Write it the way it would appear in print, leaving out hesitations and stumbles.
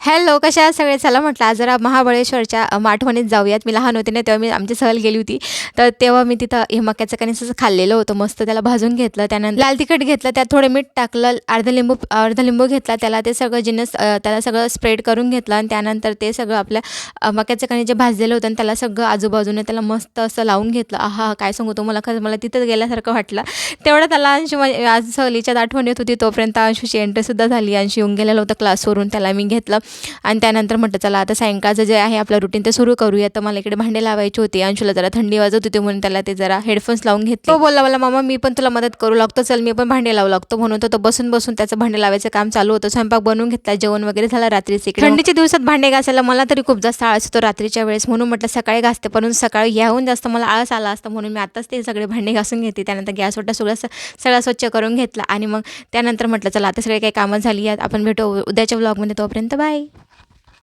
Hello, कशा आहात सगळे? चला म्हटलं आज जरा महाबळेश्वरच्या आठवणीत जाऊयात. मी लहान होते ना, तेव्हा मी आमची सहल गेली होती. तर तेव्हा मी तिथं हे मक्याचं कणीस असं खाल्लेलं होतं मस्त. त्याला भाजून घेतलं, त्यानंतर लाल तिखट घेतलं, त्यात थोडं मीठ टाकलं, अर्धा लिंबू घेतला, त्याला ते सगळं जिन्नस त्याला सगळं स्प्रेड करून घेतलं आणि त्यानंतर ते सगळं आपल्या मक्याचं कणीस जे भाजलेलं होतं आणि त्याला सगळं आजूबाजूने त्याला मस्त असं लावून घेतलं. आहा! काय सांगू तुम्हाला, खरंच मला तिथंच गेल्यासारखं वाटलं. तेवढं त्याला अंशू आज सहलीच्यात आठवण येत होती, तोपर्यंत अंशूची एंट्रीसुद्धा झाली. अंशू येऊन गेलेलं होतं क्लासवरून, त्याला मी घेतलं. आणि त्यानंतर म्हटलं चला आता सायंकाळचं जे आहे आपलं रुटीन ते सुरू करूया. तर मला इकडे भांडे लावायचे होते. अंशूला जरा थंडी वाजत होती म्हणून त्याला ते जरा हेडफोन्स लावून घेतले. तो बोलला मला, "मम्मा मी पण तुला मदत करू लागतो, चल मी पण भांडे लावू लागतो." म्हणून तो बसून बसून त्याचं भांडे लावायचं काम चालू होतं. स्वयंपाक बनवून घेतला, जेवण वगैरे झालं रात्रीचं. इकडे थंडीच्या दिवसात भांडे घासायला मला तरी खूप जास्त आळस येतो रात्रीच्या वेळेस, म्हणून म्हटलं सकाळी घासते, परंतु सकाळी याहून जास्त मला आळस आला असतं म्हणून मी आत्ताच ते सगळे भांडे घासून घेते. त्यानंतर गॅस ओटा सगळं स्वच्छ करून घेतला आणि मग त्यानंतर म्हटलं चला आता सगळे काही कामं झाली आहेत, आपण भेटू उद्याच्या व्लॉगमध्ये. तोपर्यंत बाय.